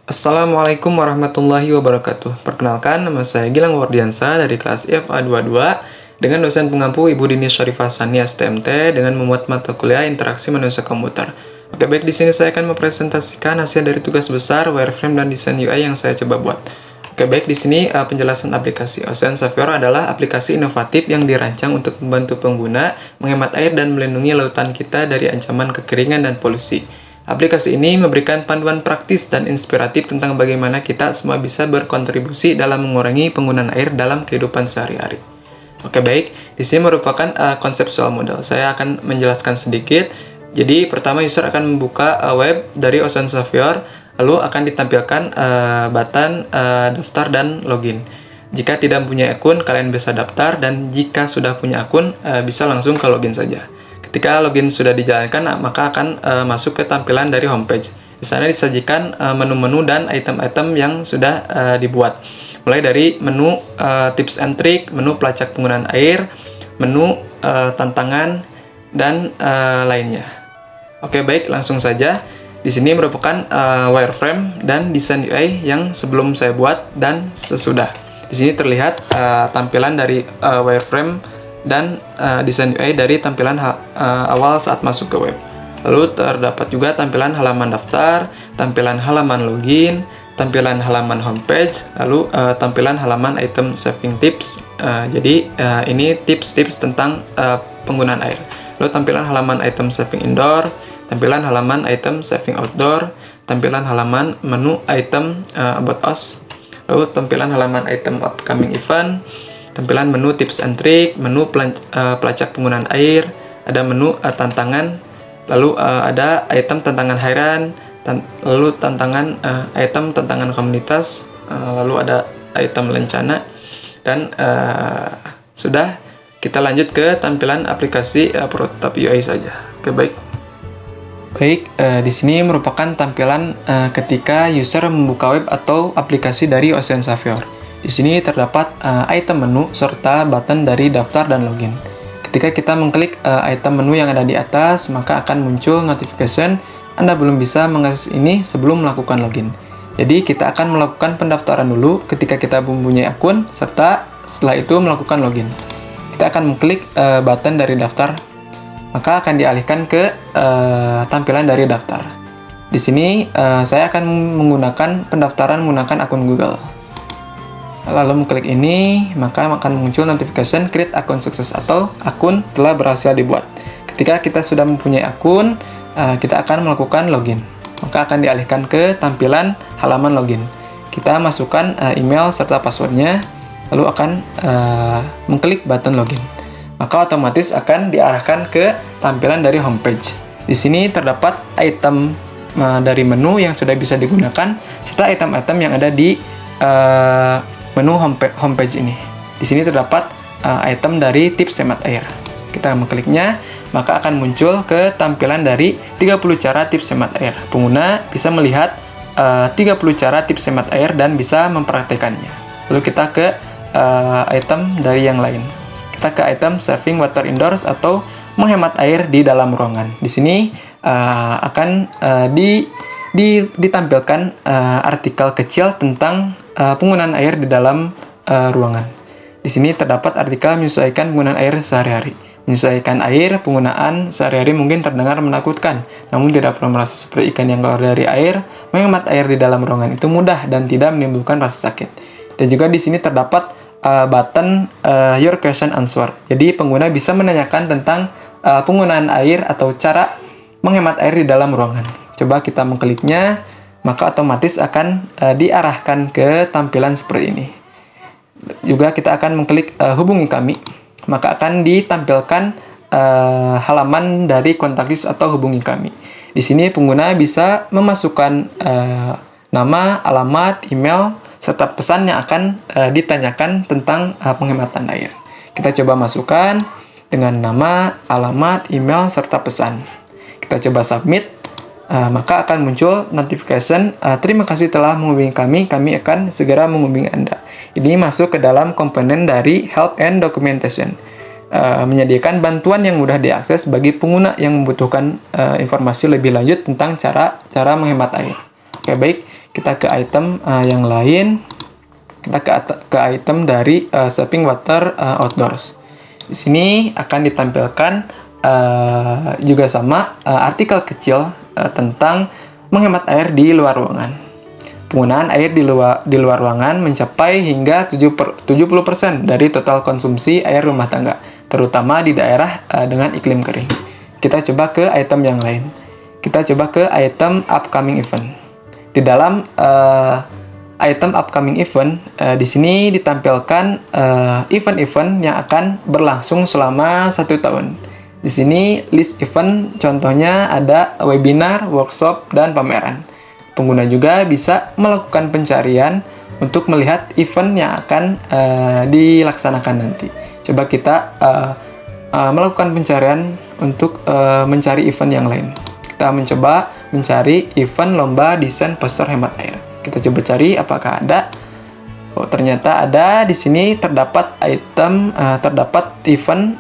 Assalamualaikum warahmatullahi wabarakatuh. Perkenalkan, nama saya Gilang Wardiansa dari kelas IFA 22 dengan dosen pengampu Ibu Dini Syarifah Sani STMT dengan memuat mata kuliah interaksi manusia komputer. Oke, baik, di sini saya akan mempresentasikan hasil dari tugas besar wireframe dan desain UI yang saya coba buat. Oke, baik, di sini penjelasan aplikasi. Ocean Savior adalah aplikasi inovatif yang dirancang untuk membantu pengguna menghemat air dan melindungi lautan kita dari ancaman kekeringan dan polusi. Aplikasi ini memberikan panduan praktis dan inspiratif tentang bagaimana kita semua bisa berkontribusi dalam mengurangi penggunaan air dalam kehidupan sehari-hari. Oke, baik. Di sini merupakan konseptual model. Saya akan menjelaskan sedikit. Jadi, pertama user akan membuka web dari Ocean Savior, lalu akan ditampilkan button daftar dan login. Jika tidak mempunyai akun, kalian bisa daftar, dan jika sudah punya akun, bisa langsung ke login saja. Ketika login sudah dijalankan, maka akan masuk ke tampilan dari homepage. Di sana disajikan menu-menu dan item-item yang sudah dibuat. Mulai dari menu tips and trick, menu pelacak penggunaan air, menu tantangan, dan lainnya. Oke, baik, langsung saja. Di sini merupakan wireframe dan desain UI yang sebelum saya buat dan sesudah. Di sini terlihat tampilan dari wireframe dan desain UI dari tampilan awal saat masuk ke web. Lalu terdapat juga tampilan halaman daftar, tampilan halaman login, tampilan halaman homepage, lalu tampilan halaman item saving tips. Jadi ini tips-tips tentang penggunaan air. Lalu tampilan halaman item saving indoors, tampilan halaman item saving outdoor, tampilan halaman menu item about us, lalu tampilan halaman item upcoming event, tampilan menu tips and trick, menu pelacak penggunaan air, ada menu tantangan, lalu ada item tantangan hairan, lalu item tantangan komunitas, lalu ada item lencana, dan sudah. Kita lanjut ke tampilan aplikasi prototype UI saja. Oke, baik. Baik, di sini merupakan tampilan ketika user membuka web atau aplikasi dari Ocean Savior. Di sini terdapat item menu serta button dari daftar dan login. Ketika kita mengklik item menu yang ada di atas, maka akan muncul notification Anda belum bisa mengakses ini sebelum melakukan login. Jadi kita akan melakukan pendaftaran dulu ketika kita mempunyai akun, serta setelah itu melakukan login. Kita akan mengklik button dari daftar, maka akan dialihkan ke tampilan dari daftar. Di sini saya akan menggunakan pendaftaran menggunakan akun Google. Lalu mengklik ini, maka akan muncul notification create akun sukses atau akun telah berhasil dibuat. Ketika kita sudah mempunyai akun, kita akan melakukan login. Maka akan dialihkan ke tampilan halaman login. Kita masukkan email serta passwordnya, lalu akan mengklik button login. Maka otomatis akan diarahkan ke tampilan dari homepage. Di sini terdapat item dari menu yang sudah bisa digunakan, serta item-item yang ada di menu homepage ini. Di sini terdapat item dari tips hemat air. Kita mengkliknya, maka akan muncul ke tampilan dari 30 cara tips hemat air. Pengguna bisa melihat 30 cara tips hemat air dan bisa mempraktekannya. Lalu kita ke item dari yang lain. Kita ke item saving water indoors atau menghemat air di dalam ruangan. Di sini akan ditampilkan artikel kecil tentang penggunaan air di dalam ruangan. Di sini terdapat artikel menyesuaikan penggunaan air sehari-hari. Menyesuaikan air penggunaan sehari-hari mungkin terdengar menakutkan, namun tidak perlu merasa seperti ikan yang keluar dari air. Menghemat air di dalam ruangan itu mudah dan tidak menimbulkan rasa sakit. Dan juga di sini terdapat button your question answer. Jadi pengguna bisa menanyakan tentang penggunaan air atau cara menghemat air di dalam ruangan. Coba kita mengkliknya, maka otomatis akan diarahkan ke tampilan seperti ini. Juga kita akan mengklik hubungi kami, maka akan ditampilkan halaman dari kontak us atau hubungi kami. Di sini pengguna bisa memasukkan nama, alamat, email, serta pesan yang akan ditanyakan tentang penghematan air. Kita coba masukkan dengan nama, alamat, email, serta pesan. Kita coba submit, maka akan muncul notification, terima kasih telah menghubungi kami akan segera menghubungi Anda. Ini masuk ke dalam komponen dari help and documentation, menyediakan bantuan yang mudah diakses bagi pengguna yang membutuhkan informasi lebih lanjut tentang cara menghemat air. Oke, baik, kita ke item yang lain. Kita ke item dari saving water outdoors. Di sini akan ditampilkan juga sama artikel kecil tentang menghemat air di luar ruangan. Penggunaan air di luar ruangan mencapai hingga 70% dari total konsumsi air rumah tangga, terutama di daerah dengan iklim kering. Kita coba ke item yang lain. Kita coba ke item upcoming event. Di dalam item upcoming event, di sini ditampilkan event-event yang akan berlangsung selama 1 tahun. Di sini list event, contohnya ada webinar, workshop, dan pameran. Pengguna juga bisa melakukan pencarian untuk melihat event yang akan dilaksanakan nanti. Coba kita melakukan pencarian untuk mencari event yang lain. Kita mencoba mencari event lomba desain poster hemat air. Kita coba cari apakah ada. Oh, ternyata ada. Di sini terdapat terdapat event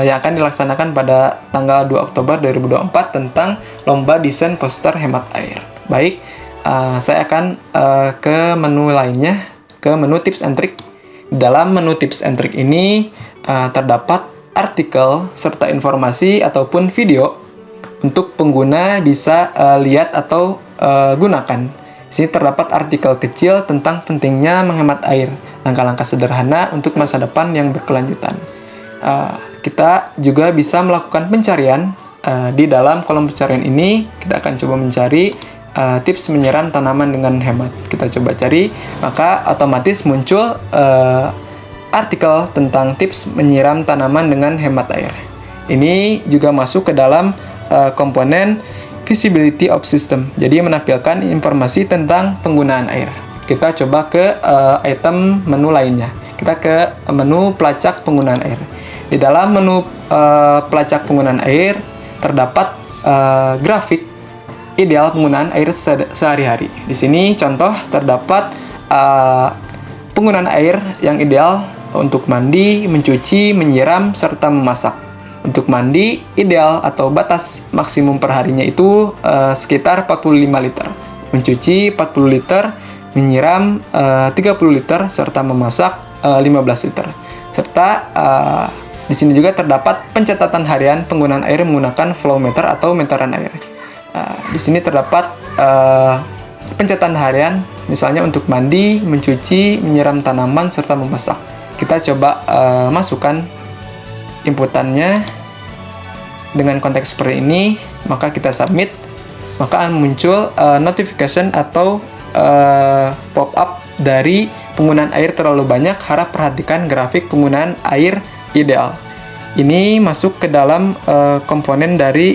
yang akan dilaksanakan pada tanggal 2 Oktober 2024 tentang lomba desain poster hemat air. Baik, saya akan ke menu lainnya, ke menu tips and trick. Dalam menu tips and trick ini terdapat artikel serta informasi ataupun video untuk pengguna bisa lihat atau gunakan. Di sini terdapat artikel kecil tentang pentingnya menghemat air, langkah-langkah sederhana untuk masa depan yang berkelanjutan. Kita juga bisa melakukan pencarian. Di dalam kolom pencarian ini, kita akan coba mencari tips menyiram tanaman dengan hemat. Kita coba cari, maka otomatis muncul artikel tentang tips menyiram tanaman dengan hemat air. Ini juga masuk ke dalam komponen Visibility of System, jadi menampilkan informasi tentang penggunaan air. Kita coba ke item menu lainnya. Kita ke menu pelacak penggunaan air. Di dalam menu pelacak penggunaan air terdapat grafik ideal penggunaan air sehari-hari. Di sini contoh terdapat penggunaan air yang ideal untuk mandi, mencuci, menyiram, serta memasak. Untuk mandi, ideal atau batas maksimum perharinya itu sekitar 45 liter. Mencuci 40 liter, menyiram 30 liter, serta memasak 15 liter. Serta di sini juga terdapat pencatatan harian penggunaan air menggunakan flow meter atau meteran air. Di sini terdapat pencatatan harian, misalnya untuk mandi, mencuci, menyiram tanaman, serta memasak. Kita coba masukkan inputannya dengan konteks seperti ini, maka kita submit, maka akan muncul notification atau pop-up dari penggunaan air terlalu banyak, harap perhatikan grafik penggunaan air ideal. Ini masuk ke dalam komponen dari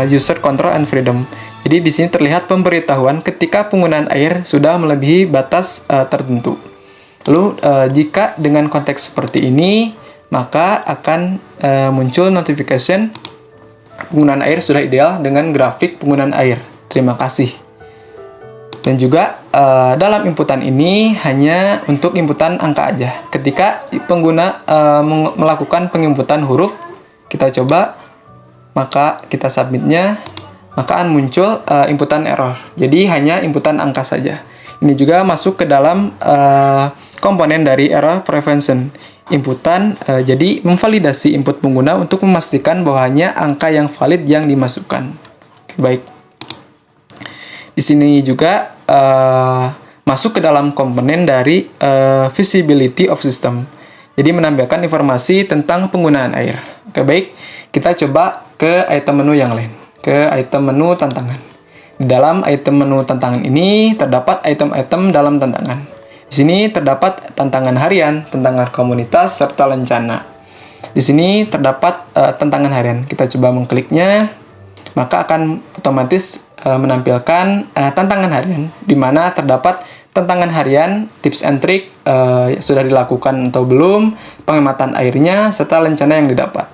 user control and freedom. Jadi di sini terlihat pemberitahuan ketika penggunaan air sudah melebihi batas tertentu. Lalu jika dengan konteks seperti ini, maka akan muncul notification penggunaan air sudah ideal dengan grafik penggunaan air. Terima kasih. Dan juga dalam inputan ini hanya untuk inputan angka aja. Ketika pengguna melakukan penginputan huruf, kita coba, maka kita submitnya, maka akan muncul inputan error. Jadi hanya inputan angka saja. Ini juga masuk ke dalam komponen dari error prevention. Inputan, jadi memvalidasi input pengguna untuk memastikan bahwanya angka yang valid yang dimasukkan. Oke, baik. Di sini juga masuk ke dalam komponen dari visibility of system. Jadi menampilkan informasi tentang penggunaan air. Oke, baik. Kita coba ke item menu yang lain. Ke item menu tantangan. Di dalam item menu tantangan ini terdapat item-item dalam tantangan. Di sini terdapat tantangan harian, tantangan komunitas, serta lencana. Di sini terdapat tantangan harian. Kita coba mengkliknya, maka akan otomatis menampilkan tantangan harian, di mana terdapat tantangan harian, tips and trick, sudah dilakukan atau belum, penghematan airnya, serta lencana yang didapat.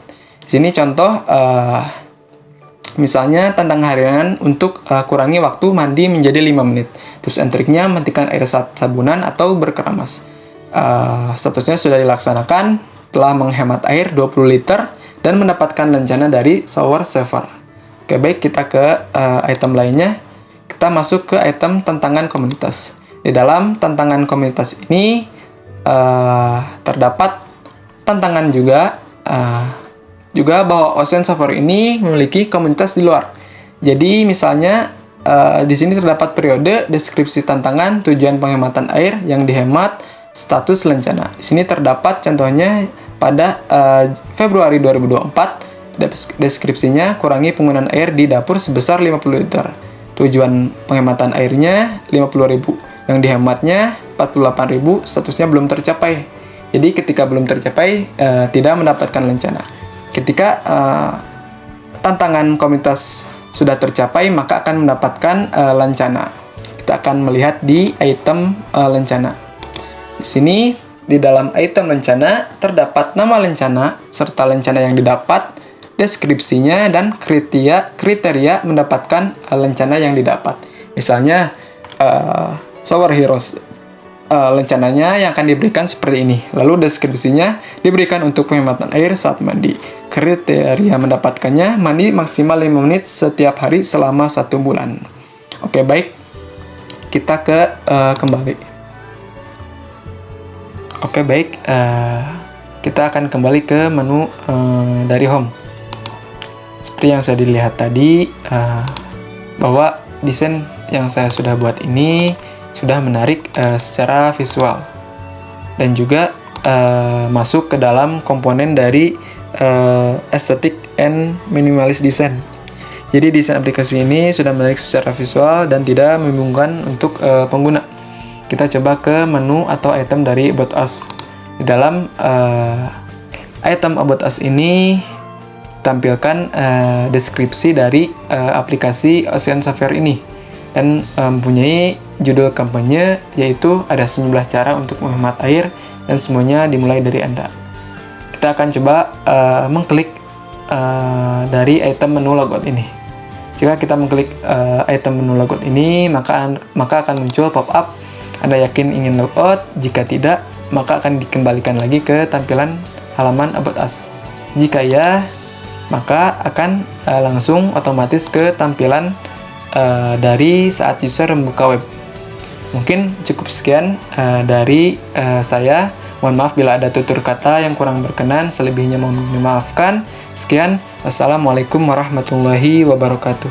Di sini contoh, misalnya tantangan harian untuk kurangi waktu mandi menjadi 5 menit. Tips and triknya matikan air sabunan atau berkeramas. Statusnya sudah dilaksanakan, telah menghemat air 20 liter dan mendapatkan lencana dari shower saver. Oke, baik, kita ke item lainnya. kita masuk ke item tantangan komunitas. Di dalam tantangan komunitas ini terdapat tantangan juga bahwa Ocean Safari ini memiliki komunitas di luar. Jadi misalnya di sini terdapat periode, deskripsi tantangan, tujuan penghematan air yang dihemat, status lencana. Di sini terdapat contohnya pada Februari 2024, deskripsinya kurangi penggunaan air di dapur sebesar 50 liter. Tujuan penghematan airnya 50.000. Yang dihematnya 48.000, statusnya belum tercapai. Jadi ketika belum tercapai, tidak mendapatkan lencana. Ketika tantangan komunitas sudah tercapai, maka akan mendapatkan lencana. Kita akan melihat di item lencana. Di sini, di dalam item lencana, terdapat nama lencana, serta lencana yang didapat, deskripsinya, dan kriteria mendapatkan lencana yang didapat. Misalnya, Shower Heroes, lencananya yang akan diberikan seperti ini. Lalu deskripsinya diberikan untuk penghematan air saat mandi. Kriteria mendapatkannya, mandi maksimal 5 menit setiap hari selama 1 bulan. Oke, baik. Kita kembali. Oke, baik. Kita akan kembali ke menu dari home. Seperti yang sudah dilihat tadi, bahwa desain yang saya sudah buat ini sudah menarik secara visual. Dan juga masuk ke dalam komponen dari aesthetic and minimalist design. Jadi desain aplikasi ini sudah menarik secara visual dan tidak membingungkan untuk pengguna. Kita coba ke menu atau item dari About Us. Di dalam item About Us ini tampilkan deskripsi dari aplikasi Ocean Safari ini dan mempunyai judul kampanye, yaitu ada 19 cara untuk menghemat air dan semuanya dimulai dari Anda. Kita akan coba mengklik dari item menu logout ini. Jika kita mengklik item menu logout ini, maka akan muncul pop-up Anda yakin ingin logout. Jika tidak, maka akan dikembalikan lagi ke tampilan halaman About Us. Jika ya, maka akan langsung otomatis ke tampilan dari saat user membuka web. Mungkin cukup sekian dari saya. Mohon maaf bila ada tutur kata yang kurang berkenan, selebihnya mohon dimaafkan. Sekian, wassalamualaikum warahmatullahi wabarakatuh.